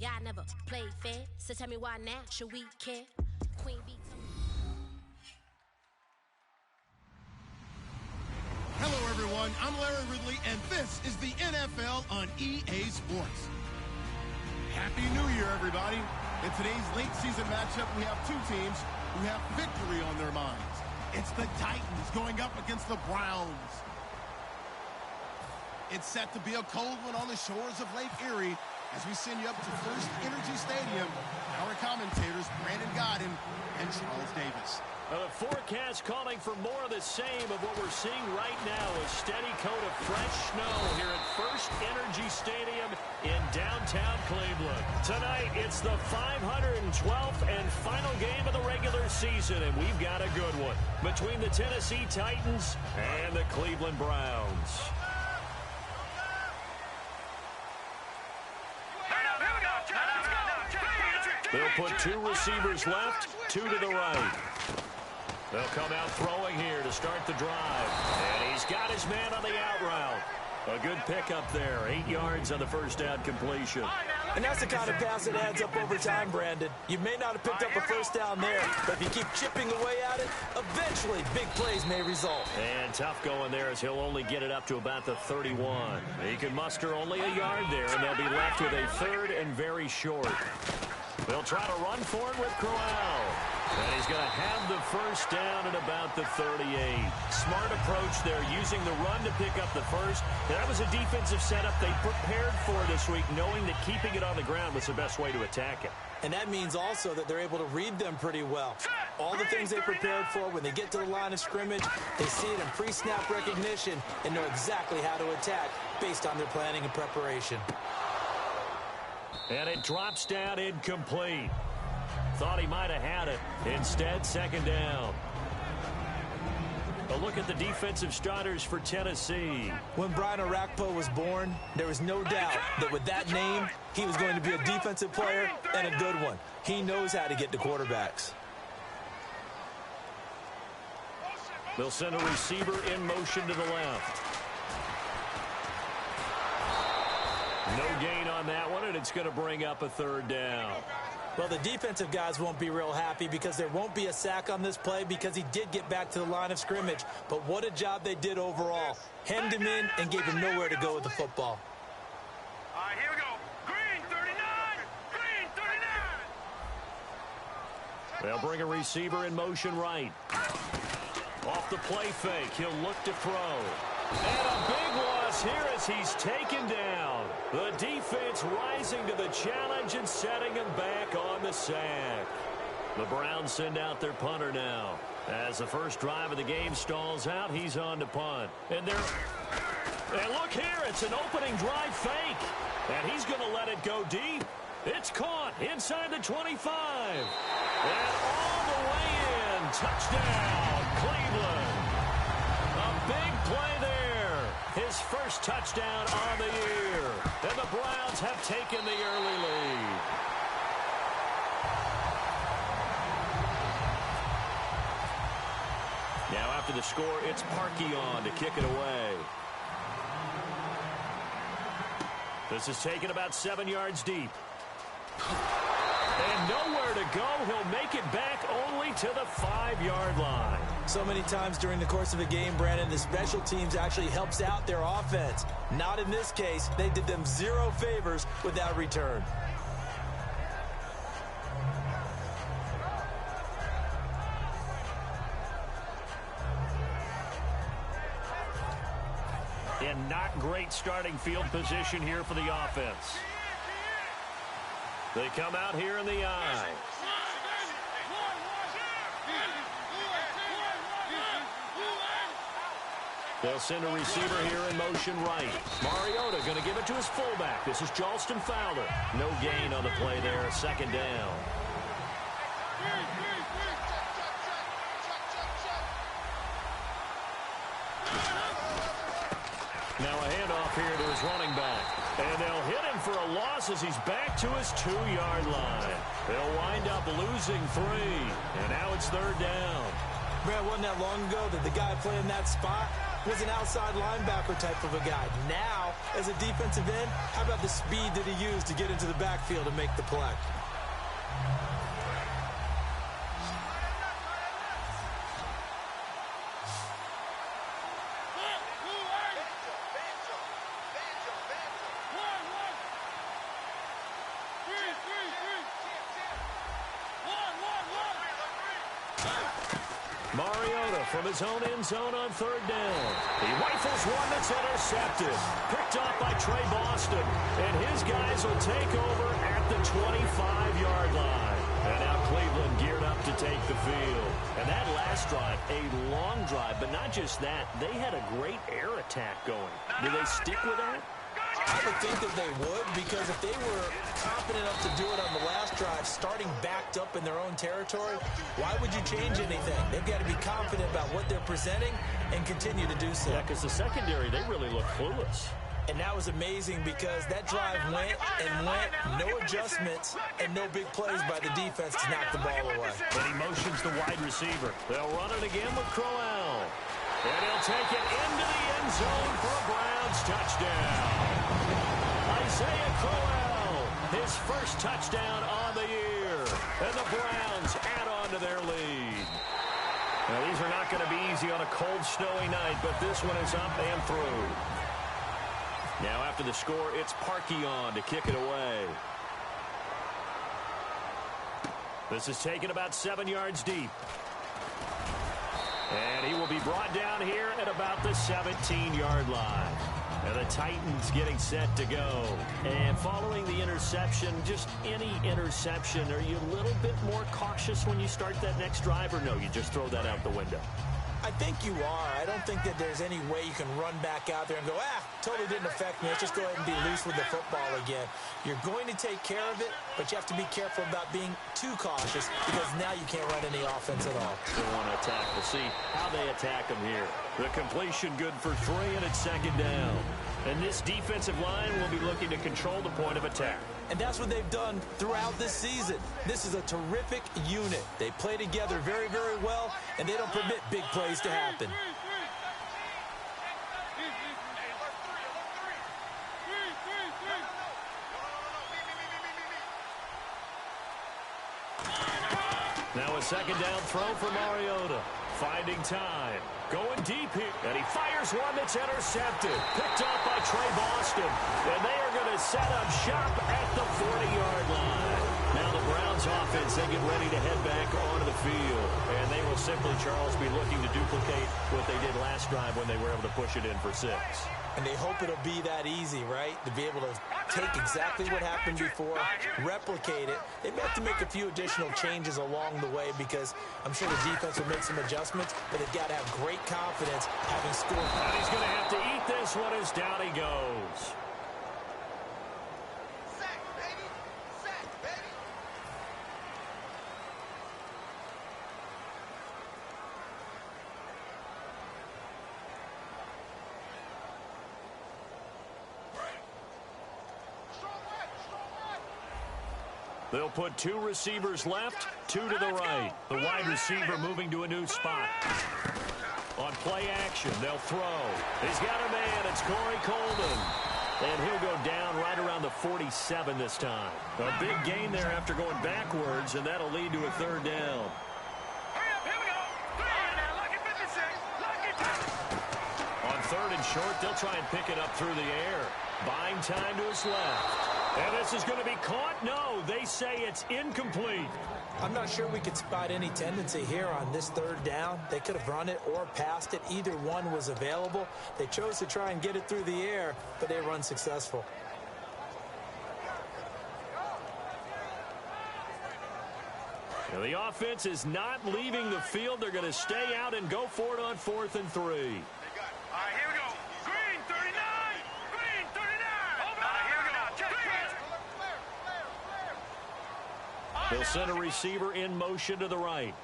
Y'all never played fair, so tell me why now should we care? Queen B. Hello, everyone. I'm Larry Ridley, and this is the NFL on EA Sports. Happy New Year, everybody. In today's late season matchup, we have two teams who have victory on their minds. It's the Titans going up against the Browns. It's set to be a cold one on the shores of Lake Erie as we send you up to First Energy Stadium. Our commentators, Brandon Godden and Charles Davis. The forecast calling for more of the same of what we're seeing right now. A steady coat of fresh snow here at First Energy Stadium in downtown Cleveland. Tonight, it's the 512th and final game of the regular season, and we've got a good one between the Tennessee Titans and the Cleveland Browns. They'll put two receivers left, two to the right. They'll come out throwing here to start the drive. And he's got his man on the out route. A good pickup there. 8 yards on the first down completion. And that's the kind of pass that adds up over time, Brandon. You may not have picked up a first down there, but if you keep chipping away at it, eventually big plays may result. And tough going there as he'll only get it up to about the 31. He can muster only a yard there, and they'll be left with a third and very short. They'll try to run for it with Crowell. And he's going to have the first down at about the 38. Smart approach there, using the run to pick up the first. And that was a defensive setup they prepared for this week, knowing that keeping it on the ground was the best way to attack it. And that means also that they're able to read them pretty well. All the things they prepared for, when they get to the line of scrimmage, they see it in pre-snap recognition and know exactly how to attack based on their planning and preparation. And it drops down incomplete. Thought he might have had it. Instead, second down. A look at the defensive starters for Tennessee. When Brian Orakpo was born, there was no doubt that with that name, he was going to be a defensive player and a good one. He knows how to get to quarterbacks. They'll send a receiver in motion to the left. No gain on that one, and it's going to bring up a third down. Well, the defensive guys won't be real happy because there won't be a sack on this play because he did get back to the line of scrimmage. But what a job they did overall. Hemmed him in and gave him nowhere to go with the football. All right, here we go. Green 39! Green 39! They'll bring a receiver in motion right. Off the play fake, he'll look to throw. And a big loss here as he's taken down. The defense rising to the challenge and setting him back on the sack. The Browns send out their punter now. As the first drive of the game stalls out, he's on to punt. And look here, it's an opening drive fake. And he's going to let it go deep. It's caught inside the 25. And all the way in. Touchdown, Cleveland. A big play there. His first touchdown on the year. And the Browns have taken the early lead. Now after the score, it's Parkey on to kick it away. This is taken about 7 yards deep. And nowhere to go. He'll make it back only to the 5-yard line. So many times during the course of a game, Brandon, the special teams actually helps out their offense. Not in this case. They did them zero favors with that return. And not great starting field position here for the offense. They come out here in the eye. They'll send a receiver here in motion right. Mariota going to give it to his fullback. This is Jalston Fowler. No gain on the play there. Second down. Now a handoff here to his running back. And they'll hit him for a loss as he's back to his 2-yard line. They'll wind up losing 3. And now it's third down. Brad, wasn't that long ago that the guy playing that spot was an outside linebacker type of a guy. Now, as a defensive end, how about the speed that he used to get into the backfield and make the play? Mariota from his own end zone on third down. He rifles one that's intercepted. Picked off by Trey Boston. And his guys will take over at the 25-yard line. And now Cleveland geared up to take the field. And that last drive, a long drive, but not just that. They had a great air attack going. Do they stick with that? I would think that they would, because if they were confident enough to do it on the last drive, starting backed up in their own territory, why would you change anything? They've got to be confident about what they're presenting and continue to do so. Yeah, because the secondary, they really look clueless. And that was amazing because that drive went and went, no adjustments and no big plays by the defense to knock the ball away. And he motions the wide receiver. They'll run it again with Crowell. And he'll take it into the end zone for a Browns touchdown. Isaiah Crowell, his first touchdown on the year. And the Browns add on to their lead. Now, these are not going to be easy on a cold, snowy night, but this one is up and through. Now, after the score, it's Parkey on to kick it away. This is taken about 7 yards deep. And he will be brought down here at about the 17-yard line. And the Titans getting set to go. And following the interception, just any interception, are you a little bit more cautious when you start that next drive, or no, you just throw that out the window? I think you are. I don't think that there's any way you can run back out there and go, totally didn't affect me. Let's just go ahead and be loose with the football again. You're going to take care of it, but you have to be careful about being too cautious, because now you can't run any offense at all. They want to attack. We'll see how they attack them here. The completion good for 3, and it's second down. And this defensive line will be looking to control the point of attack. And that's what they've done throughout this season. This is a terrific unit. They play together very, very well, and they don't permit big plays to happen. Now a second down throw for Mariota. Finding time. Going deep here. And he fires one that's intercepted. Picked off by Trey Boston. And they are going to set up shop at the 40-yard line. Now the Browns offense, they get ready to head back onto the field. And they will simply, Charles, be looking to duplicate what they did last drive when they were able to push it in for 6. And they hope it'll be that easy, right? To be able to take exactly what happened before, replicate it. They may have to make a few additional changes along the way, because I'm sure the defense will make some adjustments, but they've got to have great confidence having scored. And he's going to have to eat this one as down he goes. They'll put 2 receivers left, 2 to the right. The wide receiver moving to a new spot. On play action, they'll throw. He's got a man. It's Corey Coleman. And he'll go down right around the 47 this time. A big gain there after going backwards, and that'll lead to a third down. On third and short, they'll try and pick it up through the air. Buying time to his left. And this is going to be caught? No, they say it's incomplete. I'm not sure we could spot any tendency here on this third down. They could have run it or passed it. Either one was available. They chose to try and get it through the air, but they were unsuccessful. Now the offense is not leaving the field. They're going to stay out and go for it on 4th and 3. All right, here we go. Green, 39. Green, 39. Here we go. Check. They'll send a receiver in motion to the right.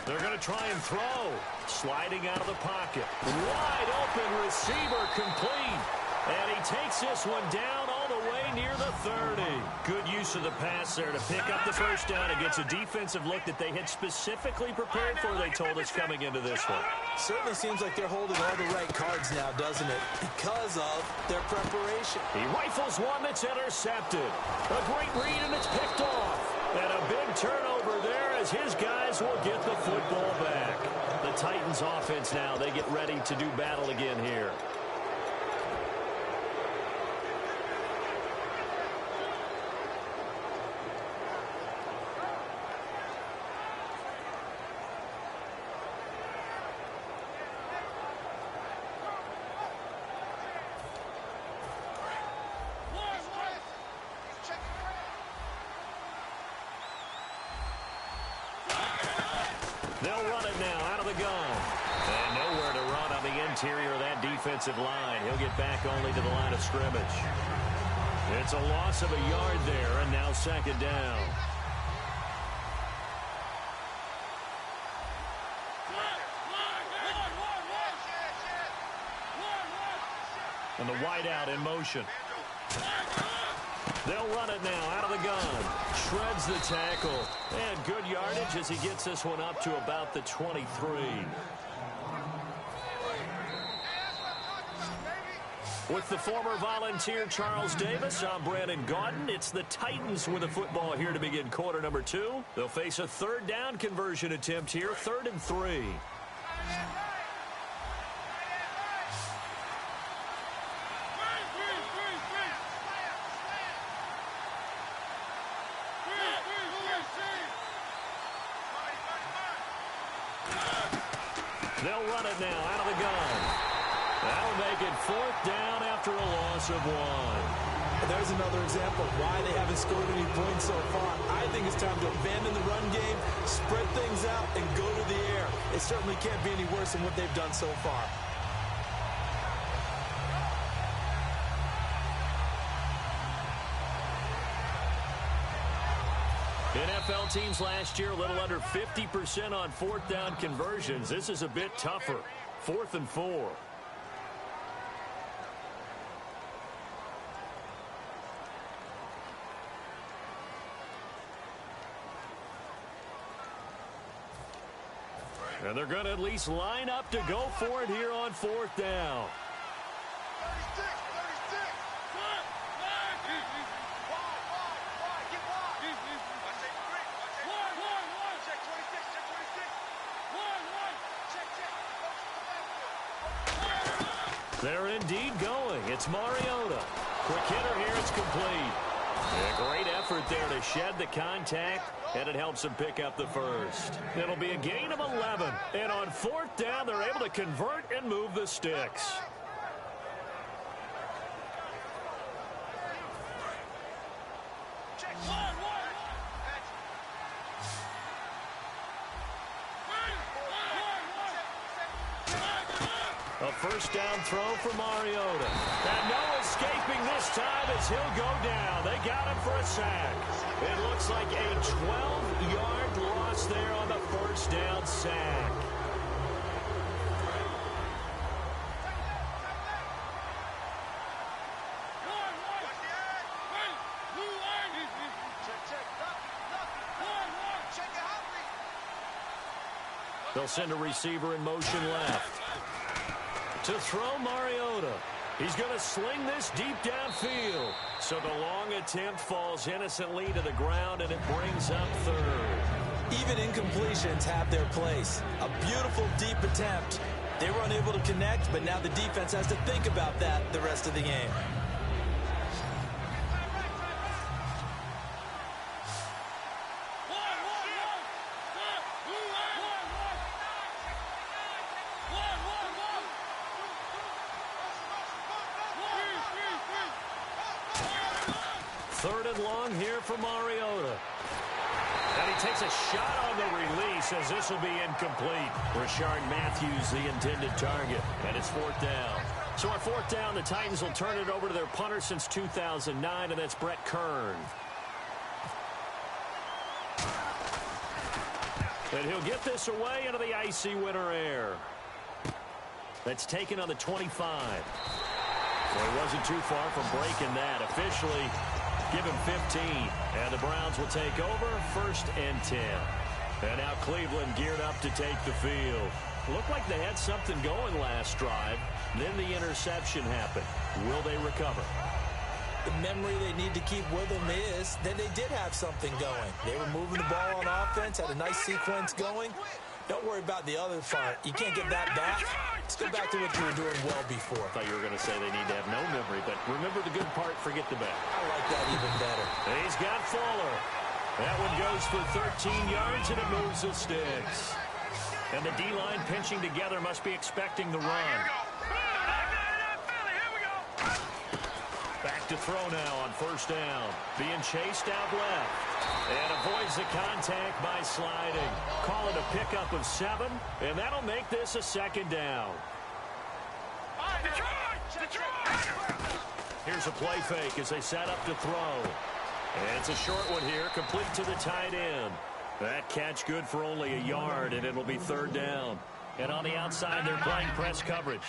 They're going to try and throw. Sliding out of the pocket. Wide open receiver complete. And he takes this one down all the way near the 30. Good use of the pass there to pick up the first down against a defensive look that they had specifically prepared for, they told us, coming into this one. Certainly seems like they're holding all the right cards now, doesn't it? Because of their preparation. He rifles one that's intercepted. A great read, and it's picked off. And a big turnover there as his guys will get the football back. The Titans offense now, they get ready to do battle again here. They'll run it now out of the gun. And nowhere to run on the interior of that defensive line. He'll get back only to the line of scrimmage. It's a loss of a yard there, and now second down. And the wideout in motion. They'll run it now out of the gun. Shreds the tackle. And good yardage as he gets this one up to about the 23. With the former Volunteer Charles Davis, I'm Brandon Gaudin. It's the Titans with the football here to begin quarter number 2. They'll face a third down conversion attempt here, 3rd and 3. They'll run it now out of the gun. That'll make it 4th down after a loss of 1. There's another example of why they haven't scored any points so far. I think it's time to abandon the run game, spread things out, and go to the air. It certainly can't be any worse than what they've done so far. NFL teams last year a little under 50% on 4th down conversions. This is a bit tougher. 4th and 4. And they're going to at least line up to go for it here on 4th down. 36. They're indeed going. It's Mariota. Quick hitter here. It's complete. A great effort there to shed the contact, and it helps them pick up the first. It'll be a gain of 11. And on 4th down, they're able to convert and move the sticks. A first down throw for Mariota. And no escaping this time as he'll go down. They got him for a sack. It looks like a 12-yard loss there on the first down sack. They'll send a receiver in motion left. To throw Mariota. He's going to sling this deep downfield. So the long attempt falls innocently to the ground, and it brings up 3rd. Even incompletions have their place. A beautiful deep attempt. They were unable to connect, but now the defense has to think about that the rest of the game. Third and long here for Mariota. And he takes a shot on the release as this will be incomplete. Rashard Matthews, the intended target, and it's 4th down. So on 4th down, the Titans will turn it over to their punter since 2009, and that's Brett Kern. And he'll get this away into the icy winter air. That's taken on the 25. Well, he wasn't too far from breaking that. Officially, give him 15. And the Browns will take over, 1st and 10. And now Cleveland geared up to take the field. Looked like they had something going last drive. Then the interception happened. Will they recover? The memory they need to keep with them is that they did have something going. They were moving the ball on offense, had a nice sequence going. Don't worry about the other part. You can't get that back. Let's go back to what you were doing well before. I thought you were going to say they need to have no memory, but remember the good part, forget the bad. I like that even better. And he's got Fuller. That one goes for 13 yards, and it moves the sticks. And the D-line pinching together must be expecting the run. Back to throw now on 1st down. Being chased out left. And avoids the contact by sliding. Call it a pickup of 7, and that'll make this a 2nd down. Here's a play fake as they set up to throw. And it's a short one here, complete to the tight end. That catch good for only a yard, and it'll be 3rd down. And on the outside, they're playing press coverage.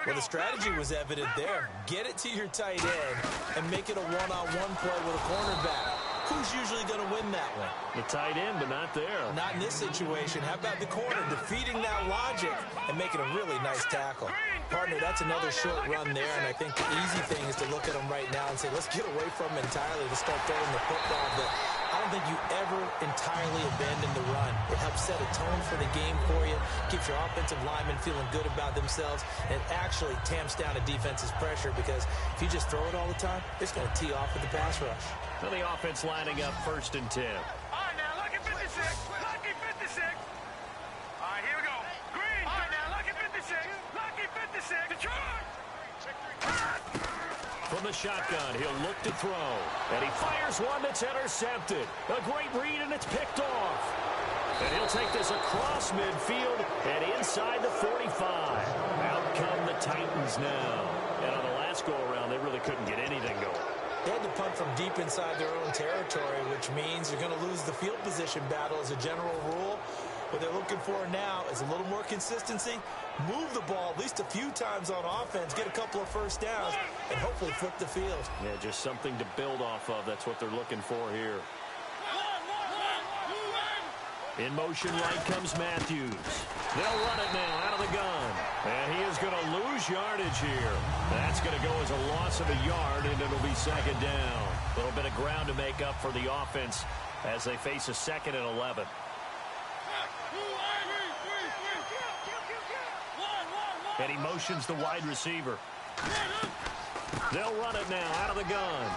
Well, the strategy was evident there. Get it to your tight end and make it a one-on-one play with a cornerback. Who's usually going to win that one? The tight end, but not there. Not in this situation. How about the corner defeating that logic and making a really nice tackle? Partner, that's another short run there, and I think the easy thing is to look at them right now and say, let's get away from them entirely to start throwing the football. But I don't think you ever entirely abandon the run. It helps set a tone for the game for you, keeps your offensive linemen feeling good about themselves, and it actually tamps down a defense's pressure because if you just throw it all the time, it's going to tee off with the pass rush. Well, the offense lining up 1st and 10. All right, now, lucky 56. Lucky 56. All right, here we go. Green. All right, now, lucky 56. Lucky 56. Detroit. From the shotgun, he'll look to throw. And he fires one that's intercepted. A great read, and it's picked off. And he'll take this across midfield and inside the 45. Out come the Titans now. And on the last go-around, they really couldn't get anything going. They had to punt from deep inside their own territory, which means you're going to lose the field position battle as a general rule. What they're looking for now is a little more consistency, move the ball at least a few times on offense, get a couple of 1st downs, and hopefully flip the field. Yeah, just something to build off of. That's what they're looking for here. In motion right comes Matthews. They'll run it now out of the gun. And he is going to lose yardage here. That's going to go as a loss of a yard, and it'll be 2nd down. A little bit of ground to make up for the offense as they face a 2nd and 11. And he motions the wide receiver. They'll run it now out of the gun.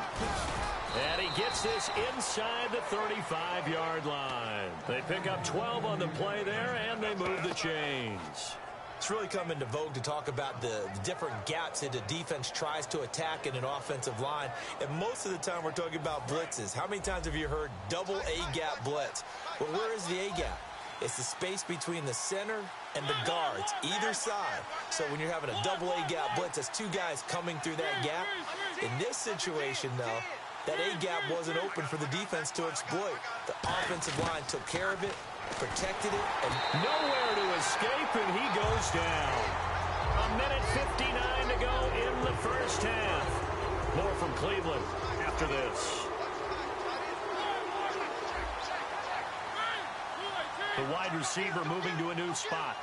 And he gets this inside the 35-yard line. They pick up 12 on the play there, and they move the chains. It's really come into vogue to talk about the different gaps that the defense tries to attack in an offensive line. And most of the time we're talking about blitzes. How many times have you heard double A-gap blitz? Well, where is the A-gap? It's the space between the center and the guards, either side. So when you're having a double A-gap blitz, that's 2 guys coming through that gap. In this situation, though, that A-gap wasn't open for the defense to exploit. The offensive line took care of it, protected it, and nowhere to escape, and he goes down. 1:59 to go in the 1st half. More from Cleveland after this. The wide receiver moving to a new spot.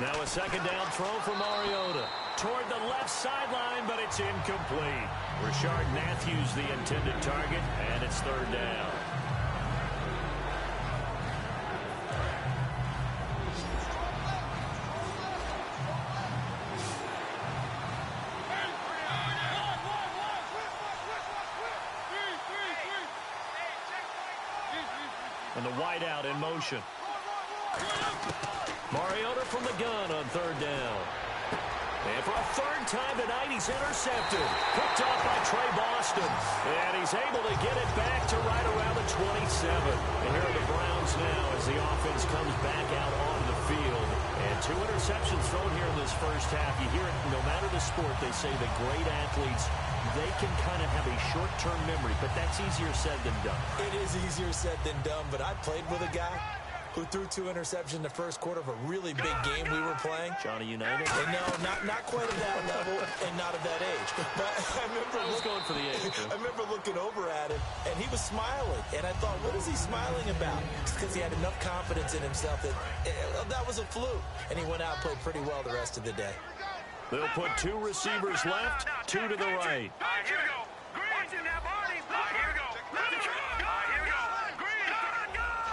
Now a 2nd down throw for Mariota. Toward the left sideline, but it's incomplete. Rashard Matthews the intended target, and it's 3rd down. And the wideout in motion. Mariota from the gun on 3rd down. And for a 3rd time tonight, he's intercepted. Picked off by Trey Boston. And he's able to get it back to right around the 27. And here are the Browns now as the offense comes back out on the field. And 2 interceptions thrown here in this 1st half. You hear it no matter the sport. They say the great athletes, they can kind of have a short-term memory. But that's easier said than done. it is easier said than done. But I played with a guy who threw 2 interceptions in the first quarter of a really big game we were playing. Johnny United? And no, not quite at that level and not at that age. But I was going for the age. I remember looking over at him, and he was smiling. And I thought, what is he smiling about? It's because he had enough confidence in himself that that was a fluke. And he went out and played pretty well the rest of the day. They'll put 2 receivers left, 2 to the right. All right, here we go. Green. Watch it now, Barney. All right, here we go. Let it try. All right, here we go. Green. Gun.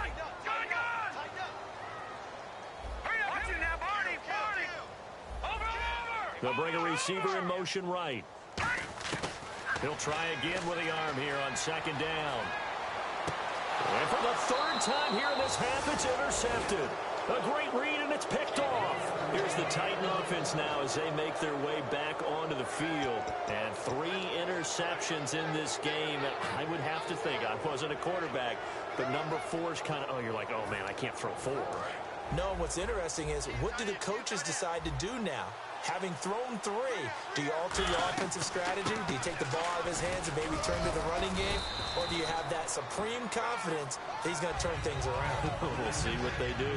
Hurry up. Watch it now, Barney. Over. They'll bring a receiver in motion right. He'll try again with the arm here on second down. And for the 3rd time here in this half, it's intercepted. A great read, and it's picked off. Here's the Titan offense now as they make their way back onto the field. And 3 interceptions in this game. I would have to think, I wasn't a quarterback, but number 4 is kind of, you're like, oh, man, I can't throw 4. No, what's interesting is, what do the coaches decide to do now? Having thrown 3, do you alter your offensive strategy? Do you take the ball out of his hands and maybe turn to the running game? Or do you have that supreme confidence that he's going to turn things around? We'll see what they do.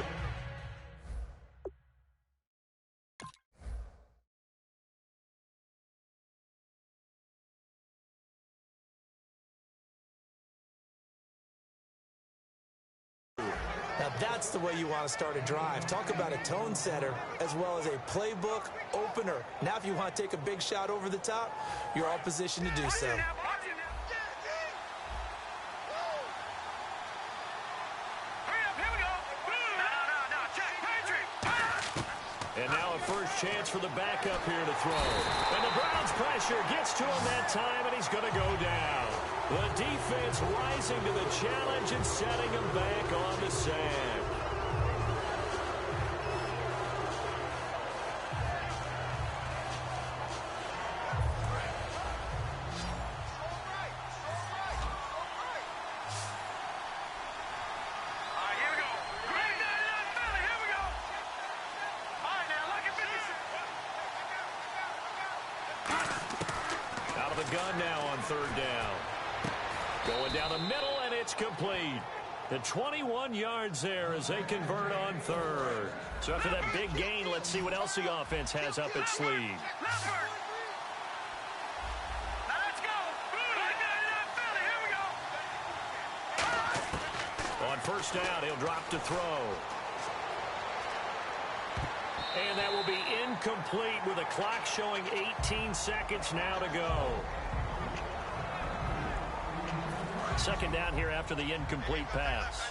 Now that's the way you want to start a drive. Talk about a tone setter as well as a playbook opener. Now if you want to take a big shot over the top, you're all positioned to do so. And now a first chance for the backup here to throw. And the Browns pressure gets to him that time, and he's going to go down. The defense rising to the challenge and setting him back on the sand. Gun now on 3rd down. Going down the middle, and it's complete. The 21 yards there as they convert on 3rd. So after that big gain, let's see what else the offense has up its sleeve. On 1st down, he'll drop to throw. And that will be incomplete with a clock showing 18 seconds now to go. 2nd down here after the incomplete pass.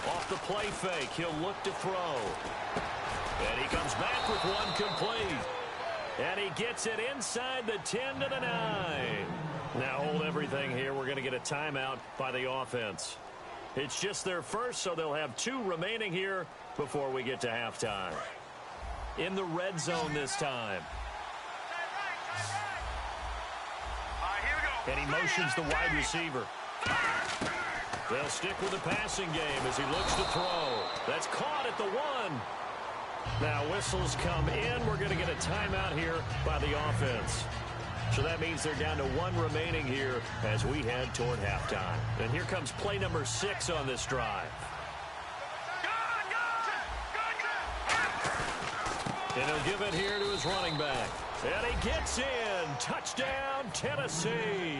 Off the play fake, he'll look to throw. And he comes back with one complete. And he gets it inside the 10 to the 9. Now hold everything here. We're going to get a timeout by the offense. It's just their first, so they'll have 2 remaining here before we get to halftime. In the red zone this time. And he motions the wide receiver. They'll stick with the passing game as he looks to throw. That's caught at the 1. Now whistles come in. We're going to get a timeout here by the offense. So that means they're down to 1 remaining here as we head toward halftime. And here comes play number 6 on this drive. And he'll give it here to his running back. And he gets in. Touchdown, Tennessee.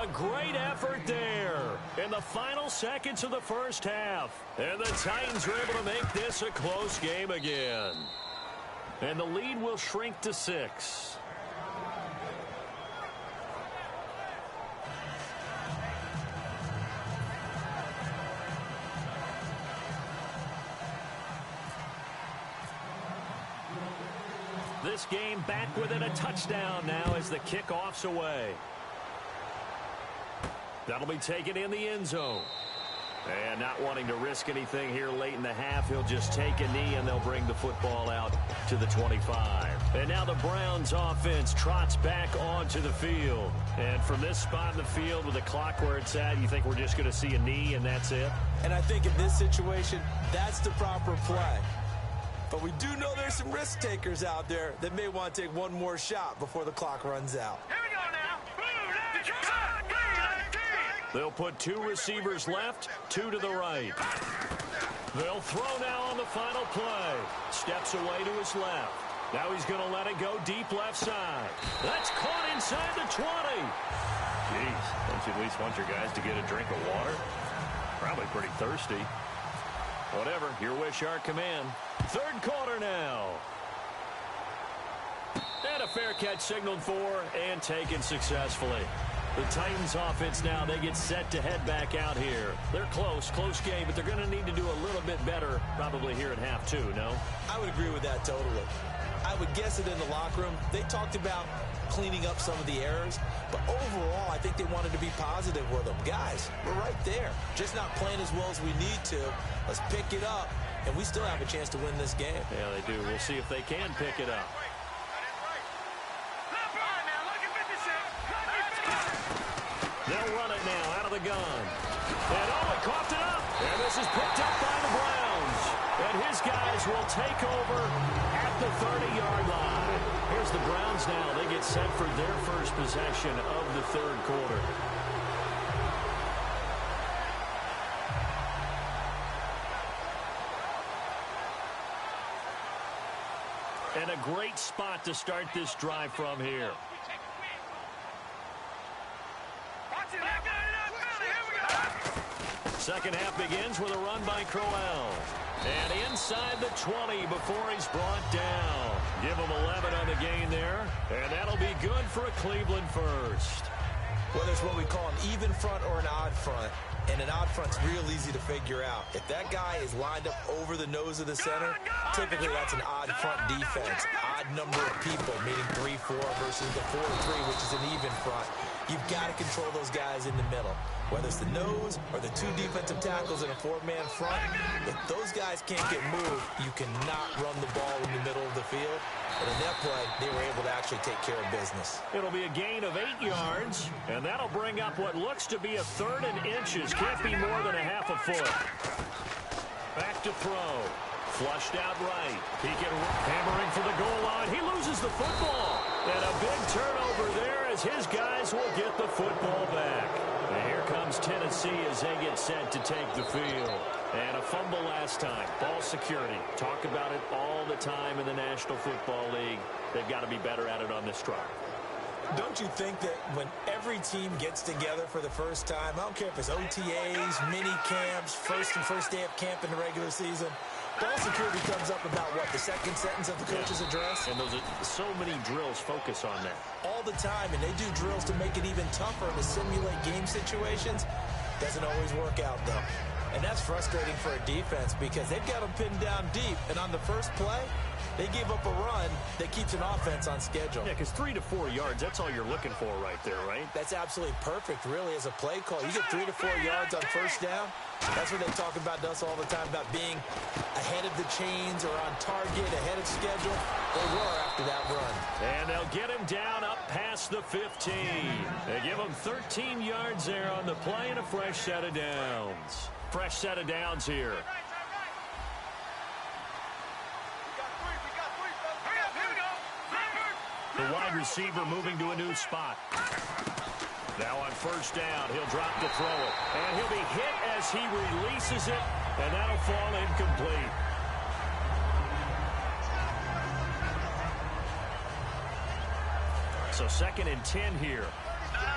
A great effort there in the final seconds of the first half. And the Titans are able to make this a close game again. And the lead will shrink to 6. This game back within a touchdown now as the kickoff's away. That'll be taken in the end zone. And not wanting to risk anything here late in the half, he'll just take a knee and they'll bring the football out to the 25. And now the Browns offense trots back onto the field. And from this spot in the field with the clock where it's at, you think we're just going to see a knee and that's it? And I think in this situation, that's the proper play. But we do know there's some risk takers out there that may want to take one more shot before the clock runs out. Here we go now. They'll put 2 receivers left, 2 to the right. They'll throw now on the final play. Steps away to his left. Now he's going to let it go deep left side. That's caught inside the 20. Jeez, don't you at least want your guys to get a drink of water? Probably pretty thirsty. Whatever, your wish, our command. Third quarter now. And a fair catch signaled for and taken successfully. The Titans offense now, they get set to head back out here. They're close game, but they're going to need to do a little bit better probably here in half 2, no? I would agree with that totally. I would guess it in the locker room. They talked about cleaning up some of the errors, but overall, I think they wanted to be positive with them. Guys, we're right there. Just not playing as well as we need to. Let's pick it up, and we still have a chance to win this game. Yeah, they do. We'll see if they can pick it up. They'll run it now out of the gun. And he coughed it up. And this is picked up by the Browns. And his guys will take over at the 30-yard line. Here's the Browns now. They get set for their first possession of the third quarter. And a great spot to start this drive from here. Second half begins with a run by Crowell. And inside the 20 before he's brought down. Give him 11 on the gain there. And that'll be good for a Cleveland first. Whether it's what we call an even front or an odd front, and an odd front's real easy to figure out. If that guy is lined up over the nose of the center, typically that's an odd front defense. Odd number of people, meaning 3-4 versus the 4-3, which is an even front. You've got to control those guys in the middle. Whether it's the nose or the 2 defensive tackles in a 4-man front, if those guys can't get moved, you cannot run the ball in the middle of the field. And in that play, they were able to actually take care of business. It'll be a gain of 8 yards, and that'll bring up what looks to be a 3rd and inches. Can't be more than a half a foot. Back to throw. Flushed out right. He can hammering for the goal line. He loses the football. And a big turnover there as his guys will get the football back. And here comes Tennessee as they get set to take the field. And a fumble last time. Ball security. Talk about it all the time in the National Football League. They've got to be better at it on this drive. Don't you think that when every team gets together for the first time, I don't care if it's OTAs, mini camps, first day of camp in the regular season, ball security comes up about what, the second sentence of the coach's address? And those are so many drills focus on that. All the time, and they do drills to make it even tougher to simulate game situations. Doesn't always work out, though. And that's frustrating for a defense because they've got them pinned down deep, and on the first play, they give up a run that keeps an offense on schedule. Yeah, because 3 to 4 yards, that's all you're looking for right there, right? That's absolutely perfect, really, as a play call. You get 3 to 4 yards on first down. That's what they talk about to us all the time, about being ahead of the chains or on target, ahead of schedule. They were after that run. And they'll get him down up past the 15. They give him 13 yards there on the play and a fresh set of downs. Fresh set of downs here. The wide receiver moving to a new spot. Now on first down, he'll drop to throw it. And he'll be hit as he releases it, and that'll fall incomplete. So 2nd and 10 here. No,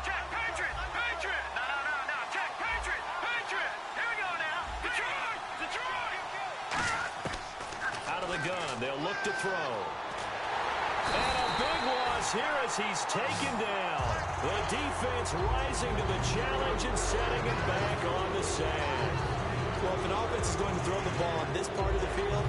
check, Patriot. No, check, Patriot. Here we go now. Detroit. Out of the gun, they'll look to throw. And a big loss here as he's taken down. The defense rising to the challenge and setting it back on the sand. Well, if an offense is going to throw the ball on this part of the field,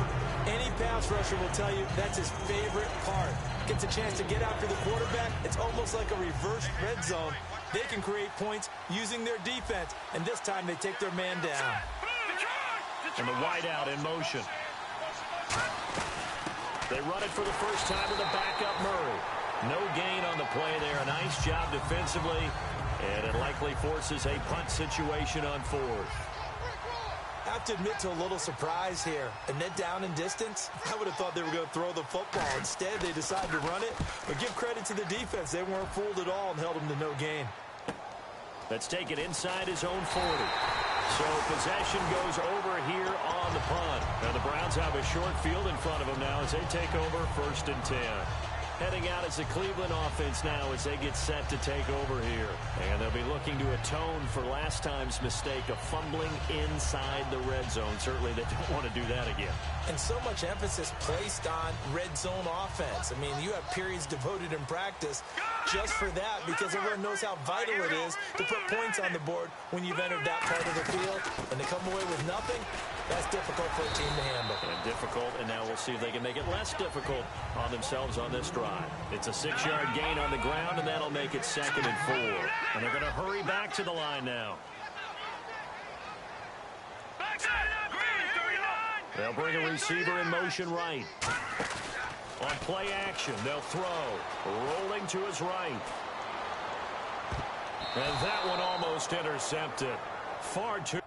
any pass rusher will tell you that's his favorite part. Gets a chance to get after the quarterback. It's almost like a reverse red zone. They can create points using their defense, and this time they take their man down. And the wide out in motion. They run it for the first time with a backup Murray. No gain on the play there. A nice job defensively, and it likely forces a punt situation on 4th. I have to admit to a little surprise here. And then down in distance, I would have thought they were going to throw the football. Instead, they decided to run it. But give credit to the defense. They weren't fooled at all and held them to no gain. Let's take it inside his own 40. So possession goes over here on the punt. Now the Browns have a short field in front of them now as they take over 1st and 10. Heading out as the Cleveland offense now as they get set to take over here. And they'll be looking to atone for last time's mistake of fumbling inside the red zone. Certainly they don't want to do that again. And so much emphasis placed on red zone offense. I mean, you have periods devoted in practice just for that because everyone knows how vital it is to put points on the board when you've entered that part of the field. And to come away with nothing, that's difficult for a team to handle. And difficult, and now we'll see if they can make it less difficult on themselves on this drive. It's a 6-yard gain on the ground, and that'll make it 2nd and 4. And they're going to hurry back to the line now. They'll bring a receiver in motion right. On play action, they'll throw. Rolling to his right. And that one almost intercepted. Far too.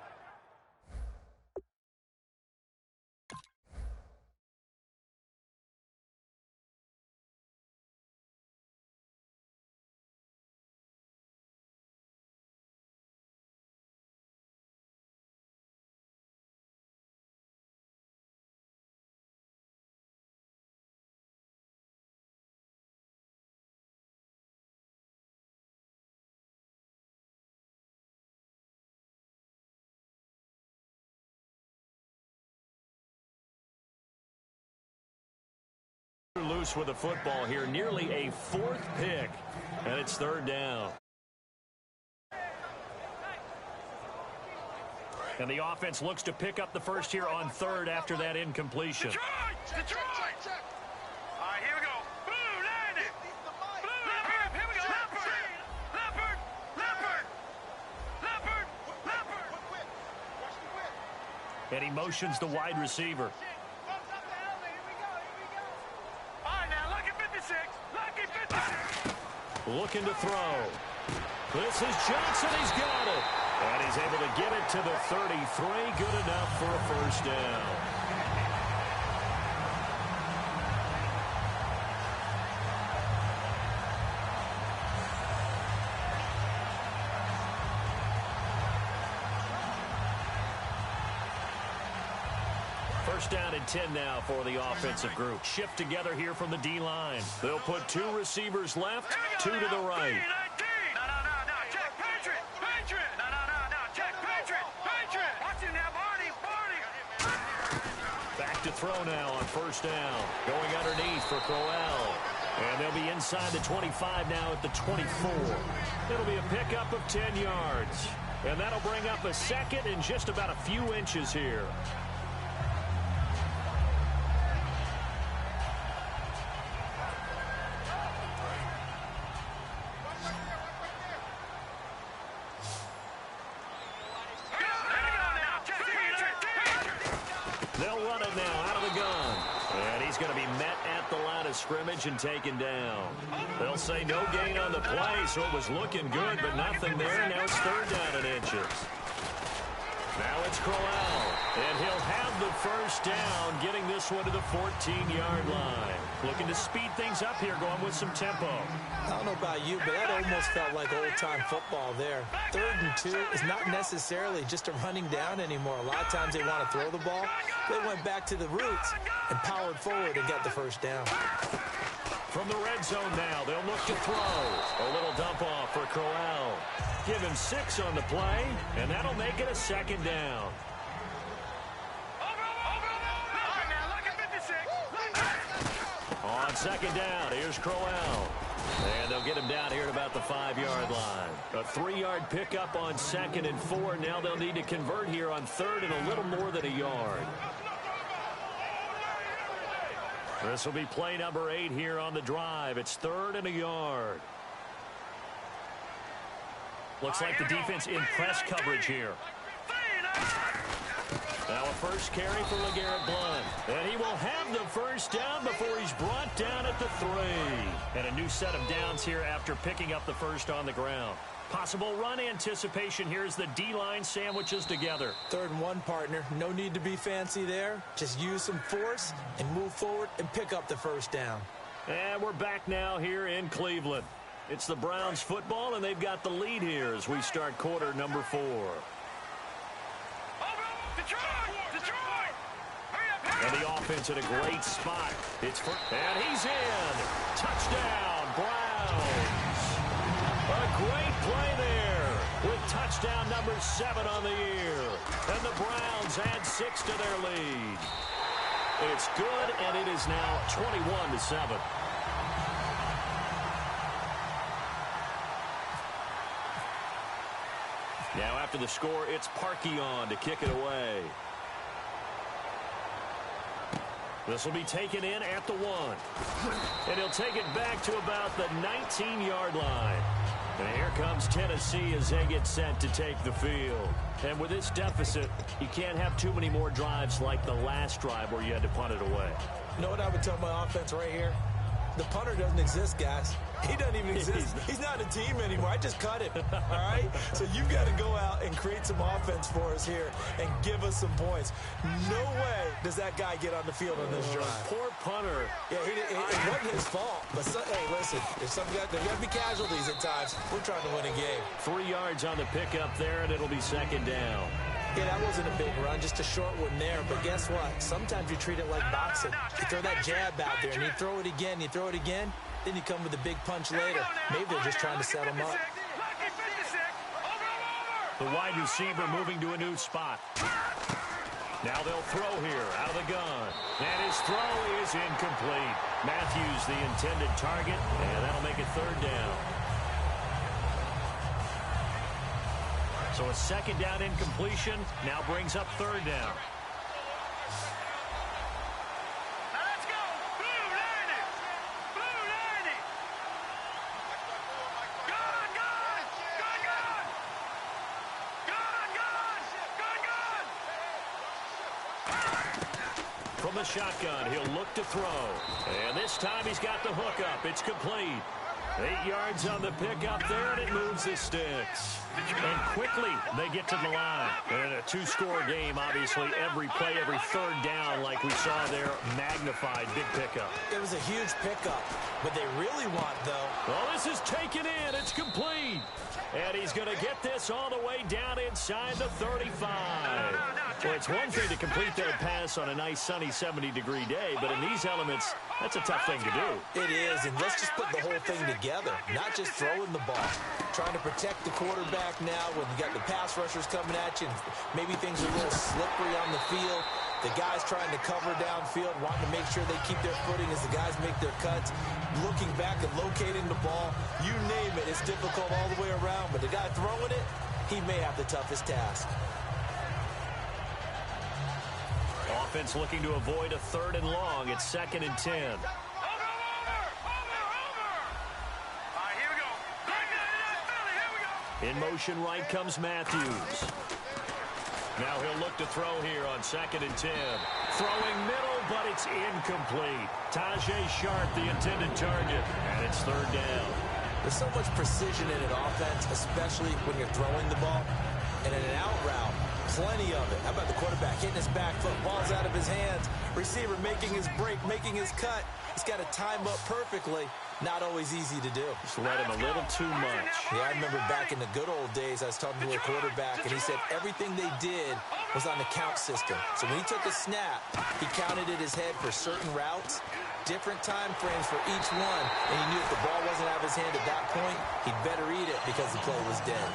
Loose with the football here, nearly a 4th pick, and it's 3rd down. And the offense looks to pick up the first here on 3rd after that incompletion. Detroit! All right, here we go. Blue, land it. Blue, Leopard, here we go. Leopard. And he motions the wide receiver. Looking to throw. This is Johnson. He's got it. And he's able to get it to the 33. Good enough for a 1st down. First down and 10 now for the offensive group. Shift together here from the D-line. They'll put 2 receivers left, 2 to the right. Check Patriot. Check Patriot. Watch him now, Barney. Back to throw now on 1st down. Going underneath for Crowell. And they'll be inside the 25 now at the 24. It'll be a pickup of 10 yards. And that'll bring up a 2nd and just about a few inches here. Scrimmage and taken down. They'll say no gain on the play, so it was looking good, but nothing there. Now it's 3rd down and inches. Now it's Crowell, and he'll have the 1st down, getting this one to the 14-yard line. Looking to speed things up here, going with some tempo. I don't know about you, but that almost felt like old-time football there. 3rd and 2 is not necessarily just a running down anymore. A lot of times they want to throw the ball. They went back to the roots and powered forward and got the 1st down. From the red zone now, they'll look to throw. A little dump off for Crowell. Give him 6 on the play, and that'll make it a 2nd down. On 2nd down, here's Crowell. And they'll get him down here at about the 5-yard line. A 3-yard pickup on 2nd and 4. Now they'll need to convert here on 3rd and a little more than a yard. This will be play number 8 here on the drive. It's 3rd and a yard. Looks like the defense in press coverage here. Now a first carry for LeGarrette Blount. And he will have the 1st down before he's brought down at the 3. And a new set of downs here after picking up the 1st on the ground. Possible run anticipation here as the D-line sandwiches together. 3rd and 1, partner. No need to be fancy there. Just use some force and move forward and pick up the first down. And we're back now here in Cleveland. It's the Browns football, and they've got the lead here as we start quarter number 4. And the offense in a great spot. And he's in. Touchdown, Browns. A great play there with touchdown number 7 on the year. And the Browns add 6 to their lead. It's good, and it is now 21-7. Now after the score, it's Parkey on to kick it away. This will be taken in at the 1. And he'll take it back to about the 19-yard line. And here comes Tennessee as they get set to take the field. And with this deficit, you can't have too many more drives like the last drive where you had to punt it away. You know what I would tell my offense right here? The punter doesn't exist, guys. He doesn't even exist. He's not a team anymore. I just cut him, all right? So you've got to go out and create some offense for us here and give us some points. No way does that guy get on the field on this drive. Poor punter. Yeah, it wasn't his fault. But, hey, listen, there's got to be casualties at times. We're trying to win a game. 3 yards on the pickup there, and it'll be 2nd down. Yeah, that wasn't a big run, just a short one there. But guess what? Sometimes you treat it like boxing. You throw that jab out there, and you throw it again, then you come with a big punch later. Maybe they're just trying to set him up. The wide receiver moving to a new spot. Now they'll throw here out of the gun. And his throw is incomplete. Matthews the intended target, and that'll make it 3rd down. So a 2nd down incompletion now brings up 3rd down. From the shotgun, he'll look to throw. And this time he's got the hook up. It's complete. 8 yards on the pickup there, and it moves the sticks. And quickly, they get to the line. And a 2-score game, obviously, every play, every 3rd down, like we saw there, magnified, big pickup. It was a huge pickup. What they really want, though. Well, this is taken in. It's complete. And he's going to get this all the way down inside the 35. Well, it's one thing to complete that pass on a nice sunny 70-degree day, but in these elements, that's a tough thing to do. It is, and let's just put the whole thing together, not just throwing the ball. Trying to protect the quarterback now when you got the pass rushers coming at you, and maybe things are a little slippery on the field. The guys trying to cover downfield, wanting to make sure they keep their footing as the guys make their cuts. Looking back and locating the ball, you name it, it's difficult all the way around. But the guy throwing it, he may have the toughest task. Offense looking to avoid a 3rd and long. It's 2nd and 10. Over! All right, here we go. Here we go. In motion right comes Matthews. Now he'll look to throw here on 2nd and 10. Throwing middle, but it's incomplete. Tajay Sharp, the intended target, and it's 3rd down. There's so much precision in an offense, especially when you're throwing the ball. And in an out route, plenty of it. How about the quarterback hitting his back foot, ball's out of his hands, receiver making his break, making his cut. He's got to time up perfectly. Not always easy to do. Just let him a little too much. Yeah, I remember back in the good old days, I was talking to a quarterback, and he said everything they did was on the count system. So when he took a snap, he counted in his head for certain routes, different time frames for each one, and he knew if the ball wasn't out of his hand at that point, he'd better eat it because the play was dead.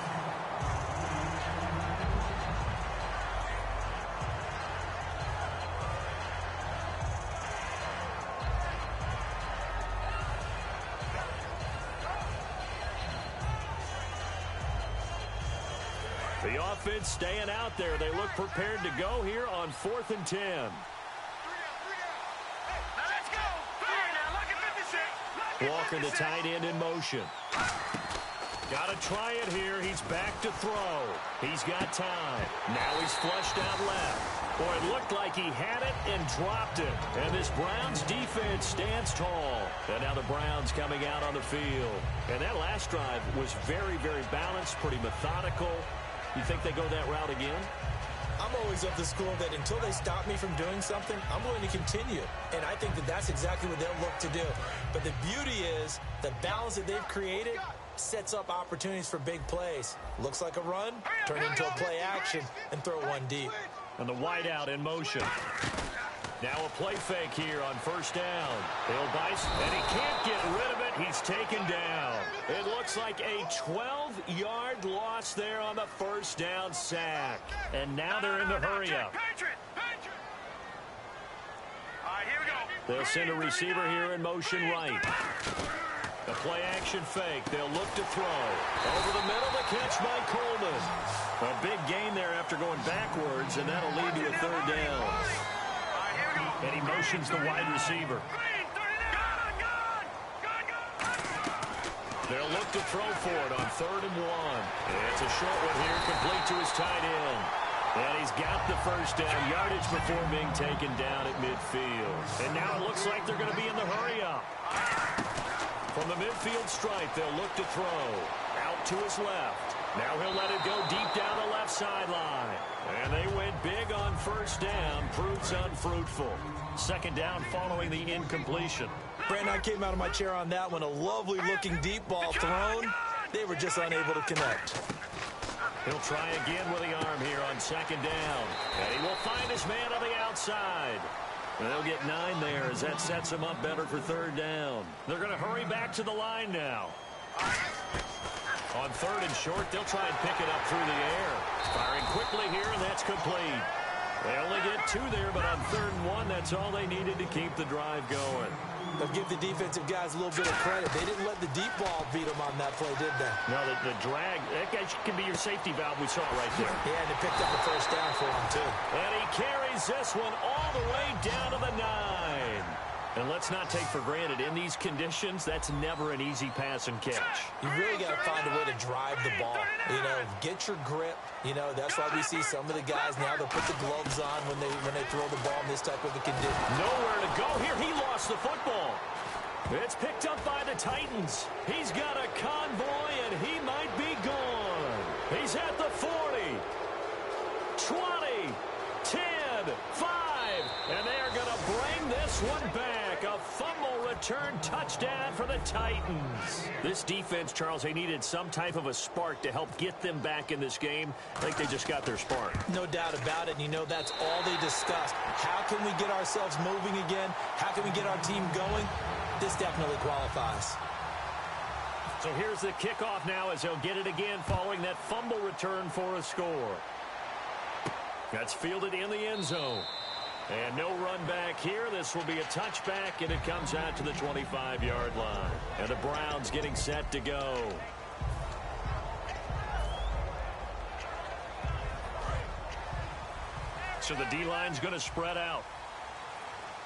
The offense staying out there. They look prepared to go here on 4th and 10. Walker, the tight end, in motion. Got to try it here. He's back to throw. He's got time. Now he's flushed out left. Boy, it looked like he had it and dropped it. And this Browns defense stands tall. And now the Browns coming out on the field. And that last drive was very, very balanced, pretty methodical. You think they go that route again? I'm always of the school that until they stop me from doing something, I'm going to continue. And I think that that's exactly what they'll look to do. But the beauty is the balance that they've created sets up opportunities for big plays. Looks like a run, turn into a play action, and throw one deep. And the wideout in motion. Now a play fake here on first down. He'll dice, and he can't get rid of it. He's taken down. It looks like a 12-yard loss there on the first down sack. And now they're in the hurry-up. They'll send a receiver here in motion right. The play-action fake. They'll look to throw. Over the middle, the catch by Coleman. A big gain there after going backwards, and that'll lead to a third down. And he motions the wide receiver. They'll look to throw for it on 3rd and 1. It's a short one here, complete to his tight end. And he's got the first down yardage before being taken down at midfield. And now it looks like they're going to be in the hurry-up. From the midfield stripe, they'll look to throw. Out to his left. Now he'll let it go deep down the left sideline. And they went big on first down. Proves unfruitful. Second down following the incompletion. Brandon, I came out of my chair on that one. A lovely-looking deep ball thrown. They were just unable to connect. He'll try again with the arm here on second down. And he will find his man on the outside. And they'll get 9 there as that sets him up better for third down. They're going to hurry back to the line now. On 3rd and short, they'll try and pick it up through the air. Firing quickly here, and that's complete. They only get 2 there, but on 3rd and 1, that's all they needed to keep the drive going. They'll give the defensive guys a little bit of credit. They didn't let the deep ball beat them on that play, did they? No, the drag, that guy can be your safety valve. We saw it right there. Yeah, and they picked up a first down for him, too. And he carries this one all the way down to the 9. And let's not take for granted, in these conditions, that's never an easy pass and catch. You really got to find a way to drive the ball. You know, get your grip. You know, that's why we see some of the guys now, they'll put the gloves on when they throw the ball in this type of a condition. Nowhere to go here. He lost the football. It's picked up by the Titans. He's got a convoy, and he might be gone. He's at the 40, 20, 10, 5, and they are going to bring this one back. A fumble return touchdown for the Titans. This defense, Charles, they needed some type of a spark to help get them back in this game. I think they just got their spark. No doubt about it. And you know, that's all they discussed. How can we get ourselves moving again? How can we get our team going? This definitely qualifies. So here's the kickoff now as they'll get it again following that fumble return for a score. That's fielded in the end zone. And no run back here. This will be a touchback, and it comes out to the 25-yard line. And the Browns getting set to go. So the D-line's going to spread out.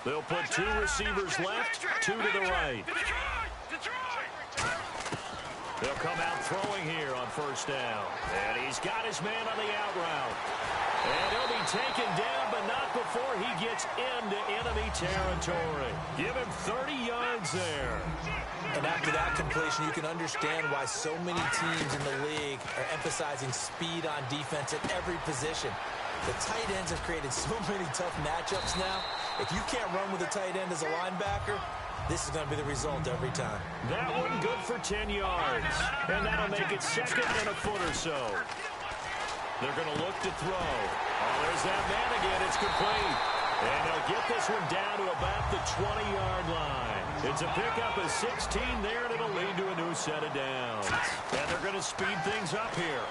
They'll put 2 receivers left, 2 to the right. They'll come out throwing here on first down. And he's got his man on the out route. And he'll be taken down, but not before he gets into enemy territory. Give him 30 yards there. And after that completion, you can understand why so many teams in the league are emphasizing speed on defense at every position. The tight ends have created so many tough matchups now. If you can't run with a tight end as a linebacker, this is going to be the result every time. That one good for 10 yards. And that'll make it second and a foot or so. They're going to look to throw. Oh, there's that man again. It's complete. And they'll get this one down to about the 20-yard line. It's a pickup of 16 there, and it'll lead to a new set of downs. And they're going to speed things up here.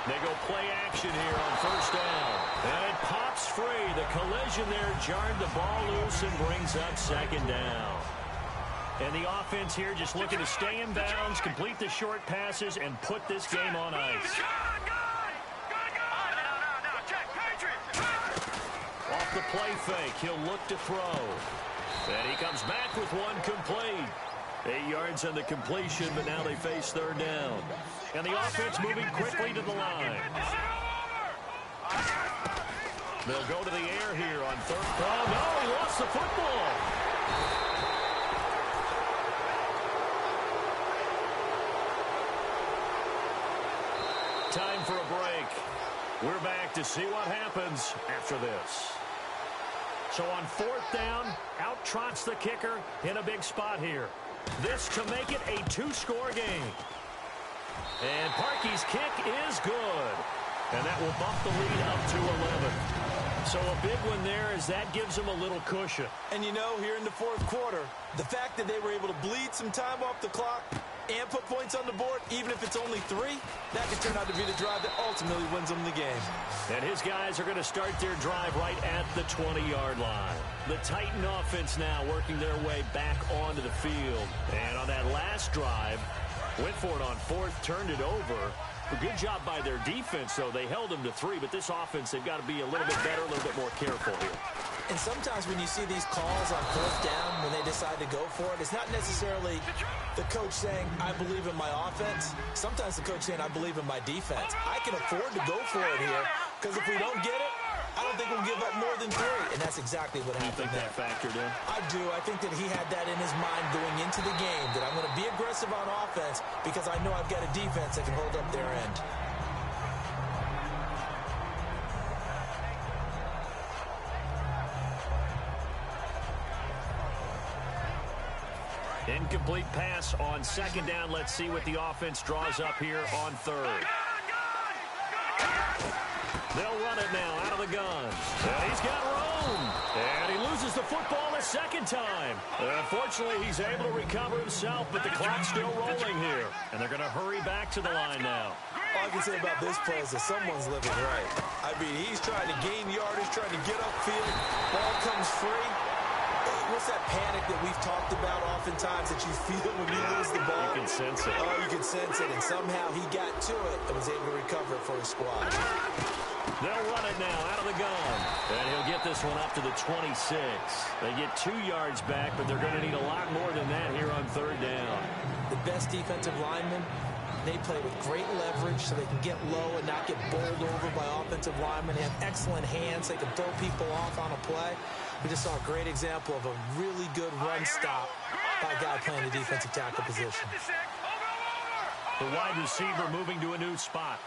They go play action here on first down. And it pops free. The collision there jarred the ball loose and brings up second down. And the offense here just looking to stay in bounds, complete the short passes, and put this game on ice. Off the play fake, he'll look to throw. And he comes back with one complete. 8 yards on the completion, but now they face third down. And the offense moving quickly to the line. They'll go to the air here on third. Oh, no, he lost the football. time for a break. We're back to see what happens after this. So on 4th down, out trots the kicker in a big spot here. This to make it a 2-score game. And Parkey's kick is good. And that will bump the lead up to 11. So a big one there as that gives them a little cushion. And you know, here in the 4th quarter, the fact that they were able to bleed some time off the clock and put points on the board, even if it's only 3, that could turn out to be the drive that ultimately wins them the game. And his guys are going to start their drive right at the 20-yard line. The Titan offense now working their way back onto the field. And on that last drive, went for it on 4th, turned it over. A good job by their defense, though. They held them to 3, but this offense, they've got to be a little bit better, a little bit more careful here. And sometimes when you see these calls on 4th down, when they decide to go for it, it's not necessarily the coach saying, I believe in my offense. Sometimes the coach saying, I believe in my defense. I can afford to go for it here, because if we don't get it, I don't think we'll give up more than 3. And that's exactly what happened there. You think that factored in? I do. I think that he had that in his mind going into the game, that I'm going to be aggressive on offense because I know I've got a defense that can hold up their end. Incomplete pass on 2nd down. Let's see what the offense draws up here on 3rd. They'll run it now out of the gun. And he's got room. And he loses the football a 2nd time. Unfortunately, he's able to recover himself, but the clock's still rolling here. And they're going to hurry back to the line now. All I can say about this play is that someone's living right. I mean, he's trying to gain yardage, trying to get upfield. Ball comes free. What's that panic that we've talked about oftentimes that you feel when you lose the ball? You can sense it. Oh, you can sense it. And somehow he got to it and was able to recover it for his squad. They'll run it now out of the gun. And he'll get this one up to the 26. They get 2 yards back, but they're going to need a lot more than that here on 3rd down. The best defensive linemen, they play with great leverage so they can get low and not get bowled over by offensive linemen. They have excellent hands. They can throw people off on a play. We just saw a great example of a really good run stop by a guy playing the defensive tackle position. The wide receiver moving to a new spot.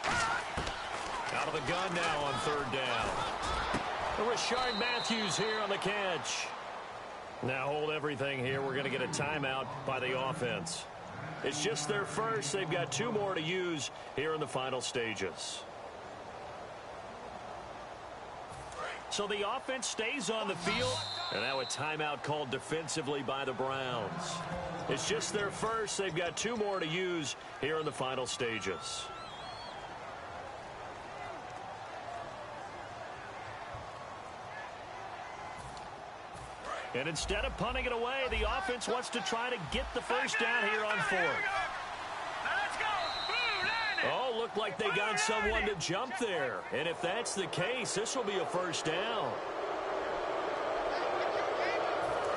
Out of the gun now on 3rd down. Rashard Matthews here on the catch. Now hold everything here. We're going to get a timeout by the offense. It's just their first. They've got 2 more to use here in the final stages. So the offense stays on the field. And now a timeout called defensively by the Browns. It's just their first. They've got 2 more to use here in the final stages. And instead of punting it away, the offense wants to try to get the first down here on 4th. Oh, looked like they got someone to jump there. And if that's the case, this will be a first down.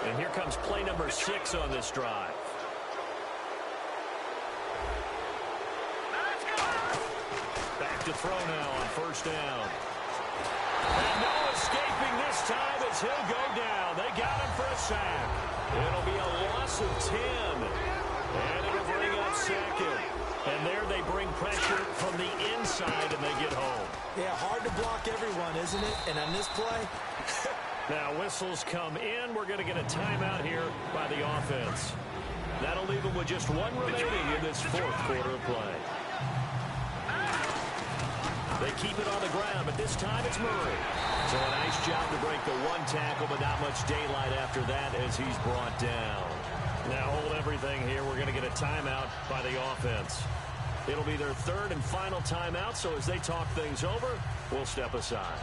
And here comes play number 6 on this drive. Back to throw now on 1st down. And no escaping this time as he'll go down. They got him for a sack. It'll be a loss of 10. And it'll bring up 2nd. And there they bring pressure from the inside and they get home. Yeah, hard to block everyone, isn't it? And on this play... Now whistles come in. We're going to get a timeout here by the offense. That'll leave them with just 1 remaining in this 4th quarter of play. They keep it on the ground, but this time it's Murray. So a nice job to break the 1 tackle, but not much daylight after that as he's brought down. Now hold everything here. We're going to get a timeout by the offense. It'll be their 3rd and final timeout, so as they talk things over, we'll step aside.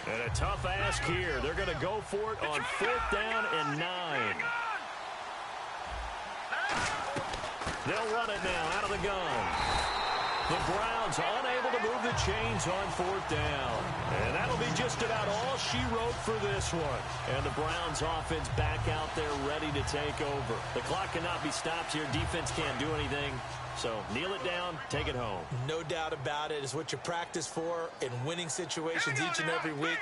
And a tough ask here. They're going to go for it on 4th down and 9. They'll run it now out of the gun. The Browns unable to move the chains on 4th down. And that'll be just about all she wrote for this one. And the Browns offense back out there ready to take over. The clock cannot be stopped here. Defense can't do anything. So kneel it down, take it home. No doubt about it. It's what you practice for in winning situations each and every week.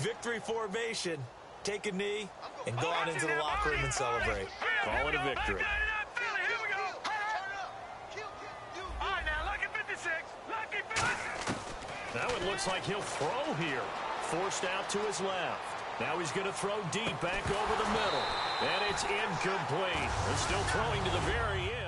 Victory formation. take a knee, and go on into the locker room and celebrate. Call it a victory. Now it looks like he'll throw here. Forced out to his left. Now he's going to throw deep back over the middle. And it's incomplete. They're still throwing to the very end.